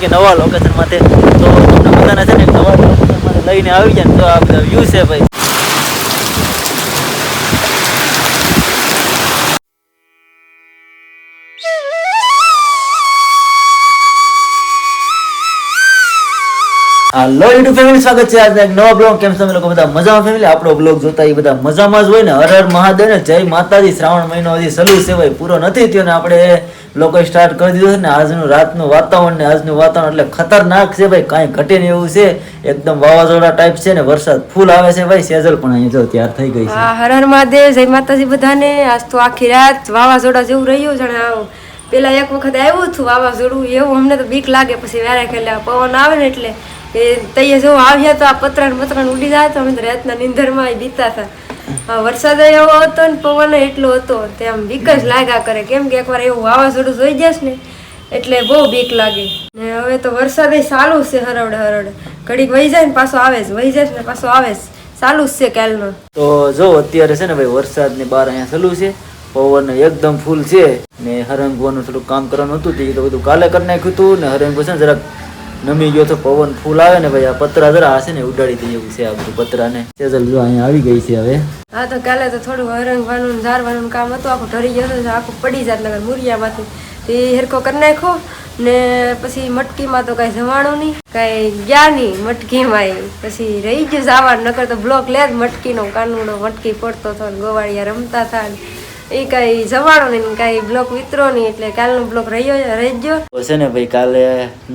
કે નવા લોકેશન માટે તો તમને બધાને છે ને નવા લોકેશન માટે લઈને આવી જાય ને તો આ બધા વ્યૂ છે ભાઈ. હાલો યુટ્યુબ ફેમિલી, સ્વાગત છે આજના એક નવા બ્લોગ. કેમ તમે લોકો બધા મજામાં ફેમિલી? આપણો બ્લોગ જોતા એ બધા મજામાં જ હોય ને. હર હર મહાદેવ ને જય માતાજી. શ્રાવણ મહિનો હજી ચાલુ છે ભાઈ, પૂરો નથી થયો ને આપણે લોકોએ સ્ટાર્ટ કરી દીધો છે ને. આજનું રાતનું વાતાવરણ એટલે ખતરનાક છે ભાઈ, કાંઈ ઘટે નહીં એવું છે. એકદમ વાવાઝોડા ટાઈપ છે ને, વરસાદ ફૂલ આવે છે ભાઈ. સેજલ પણ અહીંયા જો તૈયાર થઈ ગઈ છે. હા, હર હર મહાદેવ, જય માતાજી બધાને. આજ તો આખી રાત વાવાઝોડા જેવું રહ્યું છે. પેલા એક વખત આવ્યું હતું વાવાઝોડું, એવું અમને તો બીક લાગે. પછી વેરે ખેલે પવન આવે ને એટલે તૈયાર જેવું આવ્યા તો આ પતરાણ ઉડી જાય તો અમે તો રાતના નીંદરમાં બીતા હતા. વરસાદ એવો હતો ને પવન એટલો હતો તેમ બીક જ લાગ્યા કરે. કેમ કે એકવાર એવું વાવાઝોડું જોઈ જશે ને એટલે બહુ બીક લાગે. ને હવે તો વરસાદ ચાલુ છે, હરવડે ઘડીક વહી જાય ને પાછો આવે છે, વહી જાય ને પાછો આવે છે, ચાલુ જ છે કાલનો. તો જો અત્યારે છે ને ભાઈ વરસાદ ની બહાર અહીંયા ચાલુ છે, પવન એકદમ ફૂલ છે ને. હરંગવાનું થોડું કામ કરવાનું હતું તે તો બધું કાલે કરી નાખ્યું હતું ને. હરંગો છે ને જરાક નમી ગયો તો પવન ફૂલ આવે ને ભાઈ, આ પતરા જરા હશે ને ઉડાડી દઈએ એવું છે આ બધું પતરા ને. સેજલ જો અહીંયા આવી ગઈ છે હવે. હા, તો કાલે તો થોડું હરંગવાનું ઝારવાનું કામ હતું, આખું ઢરી ગયો હતો, આખું પડી જાત નગર મુરિયામાંથી. તે હેરખો કરી નાખ્યો ને પછી મટકીમાં તો કઈ જવાનું નહીં, કઈ ગયા નહીં મટકીમાં. પછી રહી ગયું જવાનું, નકર તો બ્લોક લે જ મટકીનો કાનુડો મટકી પડતો હતો ને ગોવાળિયા રમતા હતા ને એ કઈ જવાનો નહીં, કઈ બ્લોક વિતરો નહીં. એટલે કાલનો બ્લોક રહી ગયો છે ને ભાઈ. કાલે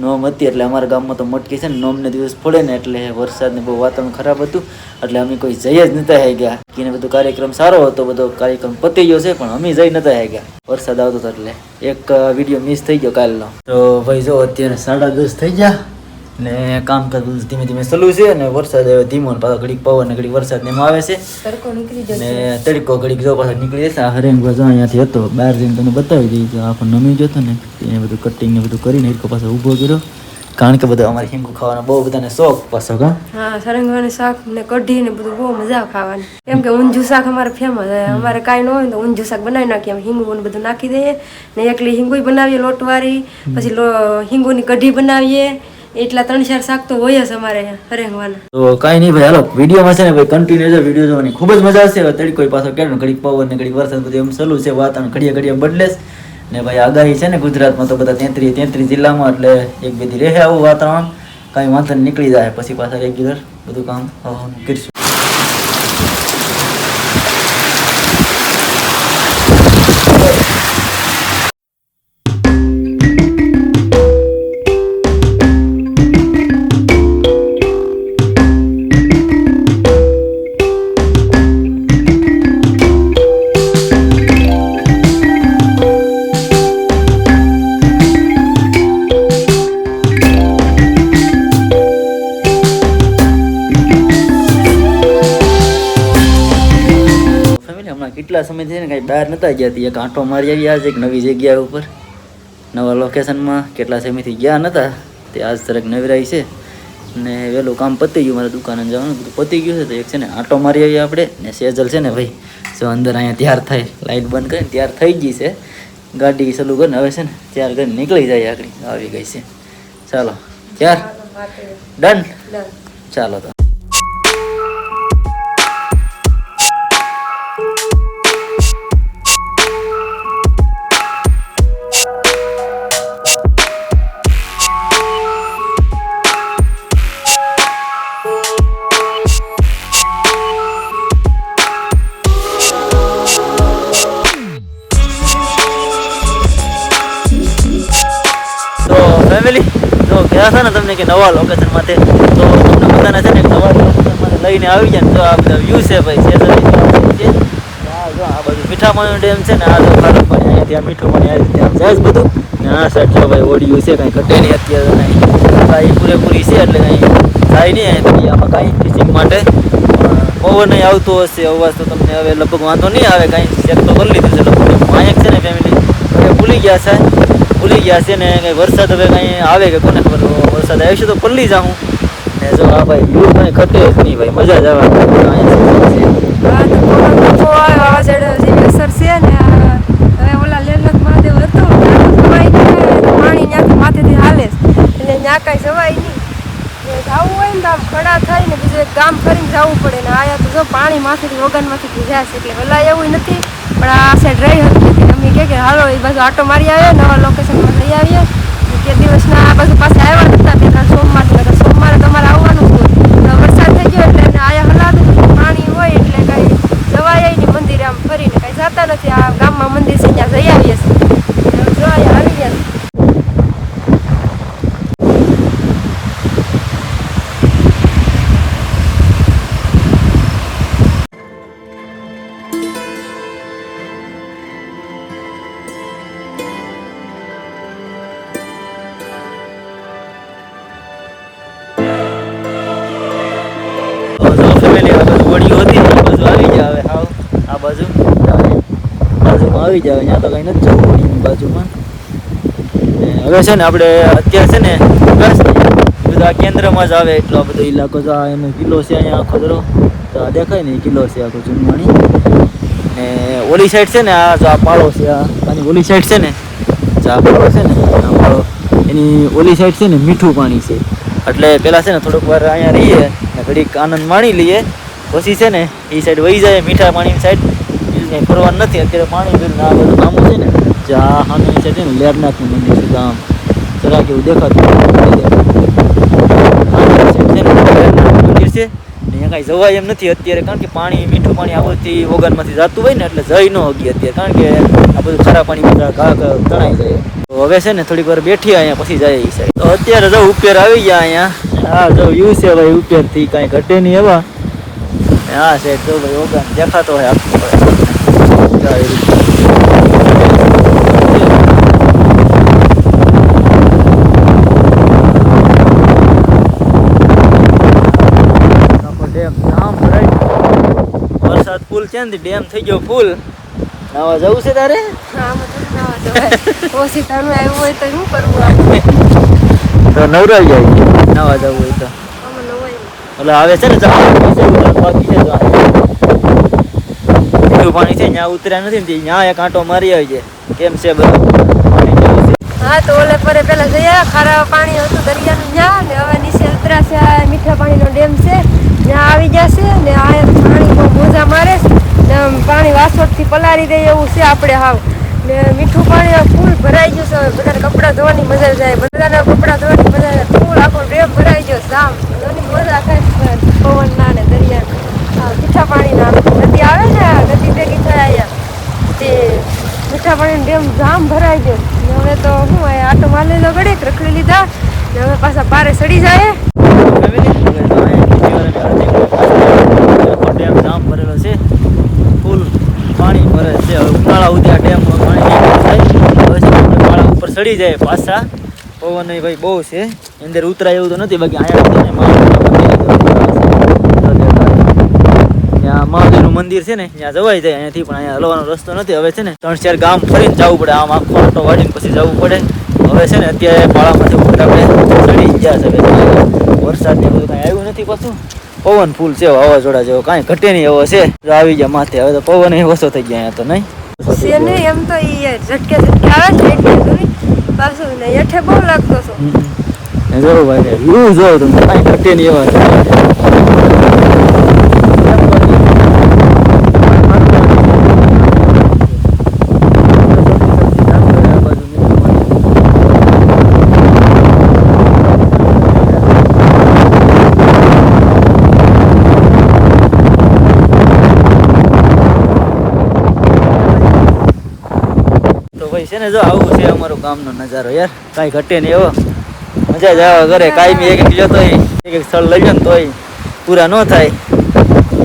નોમ હતી એટલે અમારા ગામમાં તો મટકી છે ને નોમને દિવસ પડે ને એટલે વરસાદને બહુ વાતાવરણ ખરાબ હતું એટલે અમે કોઈ જઈ જ નતા હે ગયા. કે બધો કાર્યક્રમ સારો હતો, બધો કાર્યક્રમ પતી ગયો છે પણ અમે જઈ નતા હે ગયા, વરસાદ આવતો હતો એટલે એક વિડીયો મિસ થઈ ગયો કાલનો. તો ભાઈ જો અત્યારે 10:30 થઈ ગયા ને કામકાજ બધું ધીમે ધીમે ચાલુ છે ને. વરસાદ ધીમો ને પાછો ઘડીક પવન ને ઘડીક વરસાદ ને એમાં આવે છે ને તડકો ઘડીક જો પાછો નીકળી જશે. હરેંગ જો અહીંયાથી હતો બહાર જઈને તમને બતાવી દઈ. તો આપણને નમી ગયો હતો ને એને બધું કટિંગ ને બધું કરીને હિરકો પાછો ઊભો કર્યો, કારણ કે બધા અમારે હિંગુ ખાવાનો બહુ બધાને શોખ પાછો. હા, સરંગવાનું શાક ને કઢી ને બધું બહુ મજા ખાવાની. કેમ કે ઊંધું શાક અમારે ફેમસ. અમારે કાંઈ ન હોય તો ઊંધું શાક બનાવી નાખીએ, હિંગુ ને બધું નાખી દઈએ ને એકલી હિંગુ બનાવીએ લોટવાળી, પછી હિંગુની કઢી બનાવીએ. એટલા 3-4 શાક તો હોય જ અમારે હરેંગવાના. તો કાંઈ નહીં ભાઈ, હાલો વિડીયોમાં છે ને ભાઈ કન્ટિન્યુ વિડીયો જોવાની ખૂબ જ મજા આવશે. તડકો પાછો કેમ ઘડીક પવન ને ઘડીક વરસાદ બધું એમ ચાલુ છે, વાતાવરણ ઘડીએ બદલે ને ભાઈ. આગાહી છે ને ગુજરાતમાં તો બધા 33 જિલ્લામાં, એટલે એક બેથી રહે આવું વાતાવરણ. કાંઈ વાંધો નીકળી જાય પછી પાછા રેગ્યુલર બધું કામ કરીશું. કેટલા સમય છે ને કાંઈ બહાર નતા ગયા હતી, એક આંટો મારી આવી આજ એક નવી જગ્યા ઉપર નવા લોકેશનમાં. કેટલા સમયથી ગયા નતા તે આજ તરક નવરાઈ છે ને વહેલું કામ પતી ગયું, મારે દુકાને જવાનું બધું પતી ગયું છે. તો એક છે ને આંટો મારી આવી આપણે ને. સેજલ છે ને ભાઈ જો અંદર અહીંયા તૈયાર થાય, લાઇટ બંધ કરીને તૈયાર થઈ ગઈ છે, ગાડી ચાલુ કરીને હવે છે ને તૈયાર કરીને નીકળી જાય આગળ આવી ગઈ છે. ચાલો ત્યાર ડન, ચાલો તો. ફેમિલી તો ગયા હતા ને તમને કે નવા લોકેશન માટે, તો તમને બધાને છે ને નવા લોકેશન માટે લઈને આવી જાય ને તો આ બધા વ્યૂ છે ભાઈ. સેજલ છે આ બધું મીઠામાનું ડેમ છે ને, આ તો ખારું પાણી અહીંયા ત્યાં મીઠું પાણી આવી ત્યાં જાય જ બધું ને. આ સાઈડ જો ભાઈ ઓડિયું છે, કાંઈ ઘટે નહીં અત્યારે કાંઈ પૂરેપૂરી છે એટલે કાંઈ થાય નહીં અહીંયા આમાં કાંઈ ફિશિંગ માટે. પવન નહીં આવતો હશે અવાજ તો તમને હવે લગભગ વાંધો નહીં આવે, કાંઈ ચેક તો કરી લીધું છે લગભગ. અહીંયા છે ને ફેમિલી ભૂલી ગયા છે ને કંઈ વરસાદ હવે કાંઈ આવે કે કોને ખબર. વરસાદ આવશે તો પલ્લી જાઉં ને. જો આ ભાઈ વ્યૂ કાંઈ ઘટે જ નહીં ભાઈ, મજા જ આવે. અસર છે ને હવે ઓલા લેલક મહાદેવ હતો પાણી ત્યાંથી માથેથી હાલે એટલે આમ ખડા થઈને બીજું એક ગામ ફરીને જવું પડે ને આયા તો જો પાણી માંથી વગનમાંથી ભીજા છે એટલે પેલા એવું નથી પણ આ સાઈડ રહી હતી અમે કે હાલો એ બાજુ આટો મારી આવ્યા નવા લોકેશનમાં લઈ આવીએ કે દિવસના આ બાજુ પાસે આવ્યા નતા બે ત્રણ સોમવારે તમારે આવવાનું હોય તો વરસાદ થઈ ગયો એટલે એને આયા હલાતું પાણી હોય એટલે કઈ જવાય નહીં મંદિરે આમ ફરીને કઈ જતા નથી આ ગામમાં મંદિર છે ત્યાં જઈ આવીએ છીએ જો અહીંયા આવી ગયા આવી જાવ ત્યાં તો કઈ નથી જવું વળીની બાજુમાં હવે છે ને આપણે અત્યારે છે ને બસ બધું આ કેન્દ્રમાં જ આવે એટલો બધો ઇલાકો તો આ એનો કિલ્લો છે અહીંયા આખો ધરો તો આ દેખાય ને કિલ્લો છે આખો જૂનવાણી ને ઓલી સાઈડ છે ને આ જો આ પાળો છે આની ઓલી સાઈડ છે ને જો આ પાળો છે ને આ પાળો એની ઓલી સાઈડ છે ને મીઠું પાણી છે એટલે પહેલાં છે ને થોડુંક વાર અહીંયા રહીએ ને ઘડીક આનંદ માણી લઈએ પછી છે ને એ સાઈડ વહી જાય મીઠા પાણીની સાઈડ કંઈ ફરવાનું નથી અત્યારે પાણી પીને આ બધું ગામું છે ને જ્યાં સામેની સાઈડ છે ને લેરનાથનું મંદિર છે ગામ જરાક એવું દેખાતું મંદિર છે અહીંયા કાંઈ જવાય એમ નથી અત્યારે કારણ કે પાણી મીઠું પાણી આવડથી વગરમાંથી જતું હોય ને એટલે જઈ ન હગી અત્યારે કારણ કે આ બધું ખારા પાણી બધા ઘા તણાઈ જાય તો હવે છે ને થોડીક વાર બેઠી અહીંયા પછી જાય એ સાઈડ તો અત્યારે જો ઉપેર આવી ગયા અહીંયા હા જો યુ છે ભાઈ ઉપેરથી કાંઈ ઘટે નહીં એવા હા સાઈડ જો ભાઈ ઓગન દેખાતો હોય આખું વરસાદ ફૂલ છે ને ડેમ થઈ ગયો ફૂલ નાવા જવું છે તારે તો નવરાઈ જાય નાવા જવું હોય તો એટલે આવે છે ને બાકી છે પાણી છે ત્યાં ઉતર્યા નથી ને ત્યાં એક આંટો મારી આવી જાય કેમ છે બધું હા તો ઓલે પરે પેલા જઈએ ખારા પાણી હતું દરિયાનું ત્યાં ને હવે નીચે ઉતરાશે મીઠા પાણીનો ડેમ છે ત્યાં આવી જશે ને આ પાણી બહુ મોજા મારે ને પાણી વાસોટથી પલાળી દે એવું છે આપણે હાવ ને મીઠું પાણી ફૂલ ભરાઈ ગયું છે બધાને કપડાં ધોવાની મજા જાય બધાના કપડાં ધોવાની મજા જાય ફૂલ આખો ડેમ ભરાઈ ગયો જામ ધોની મજા થાય પવનના ને દરિયા મીઠા પાણીના નદી આવે ને નદી ભેગી થયા તે મીઠા પાણી ડેમ જામ ભરાઈ ગયો હવે તો શું આટો મારી લીધો ઘડીક રખડી લીધા ને હવે પાછા પારે સડી જાય ડેમ જામ ભરેલો છે ફૂલ પાણી ભરે છે ઉનાળા ઉદ્યા ડેમમાં પાણી થાય હવે પાળા ઉપર સડી જાય પાછા પવન ભાઈ બહુ છે અંદર ઉતરાય એવું તો નથી બાકી અહીંયા મહાદેવનું મંદિર છે ને ત્યાં જવાય જાય અહીંયાથી પણ અહીંયા હલવાનો રસ્તો નથી હવે છે ને 3-4 ગામ ફરીને જવું પડે આમ આખો ઓટો વાળીને પછી જવું પડે હવે છે ને અત્યારે પાળામાંથી ઉપર આપણે ચડી ગયા છે વરસાદ ને બધું કાંઈ આવ્યું નથી પાછું પવન ફૂલ છે વાવાઝોડા જેવો કાંઈ ઘટે નહીં એવો છે આવી ગયા માથે હવે તો પવન એ ઓછો થઈ ગયા અહીંયા તો નહીં એમ તો ઝટકે ઝટકે આવે છે પાછું ને હેઠે બહુ લાગતો છો જોવું ભાઈ વ્યૂ જોવો તમે કાંઈ ઘટે નહીં એવા છે ને જો આવું છે અમારું ગામનો નજારો યાર કાંઈ ઘટે નહીં એવો મજા જ આવે ઘરે કાંઈ એક એક જતો એક સ્થળ લઈ ને તોય પૂરા ન થાય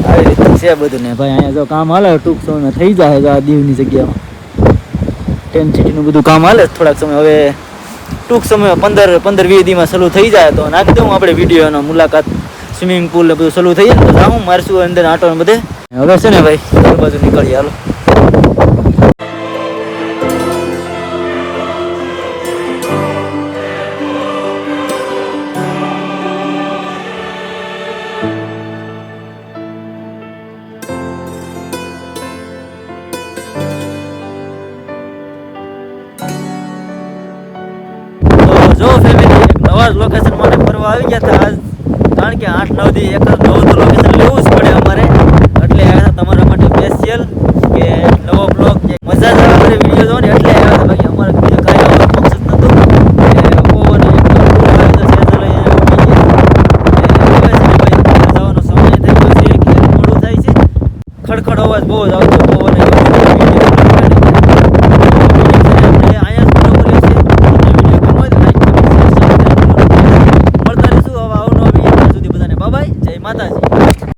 આવી રીતે છે બધું ને ભાઈ અહીંયા જો કામ હાલે ટૂંક સમયમાં થઈ જાય જો આ દીવની જગ્યામાં ટેન્ટ સિટીનું બધું કામ હાલે થોડાક સમય હવે ટૂંક સમયમાં 15-20 દીમાં ચાલુ થઈ જાય તો નાખી દઉં આપણે વિડીયોનો મુલાકાત સ્વિમિંગ પુલ ને બધું ચાલુ થઈ જાય ને તો જાઉં મારશું અંદર આટો ને બધે હવે છે ને ભાઈ એ બાજુ નીકળીએ હાલો જો ફેમિલી એક નવા લોકેશન માટે ફરવા આવી ગયા હતા આજ કારણ કે 8-9 દી એક જ નવું તો લોકેશન લેવું જ પડે અમારે, એટલે આવ્યા હતા તમારા માટે સ્પેશિયલ કે નવો બ્લોગ કે મજા જ આવે અમારે વિડીયો જોવો ને એટલે આવ્યા હતા. બાકી અમારે બીજું કાંઈ આવવાનું મકસદ નહોતું. ઓવર જવાનો સમય થઈ ગયો છે કે મોડું થાય છે, ખડખડ અવાજ બહુ જ આવતો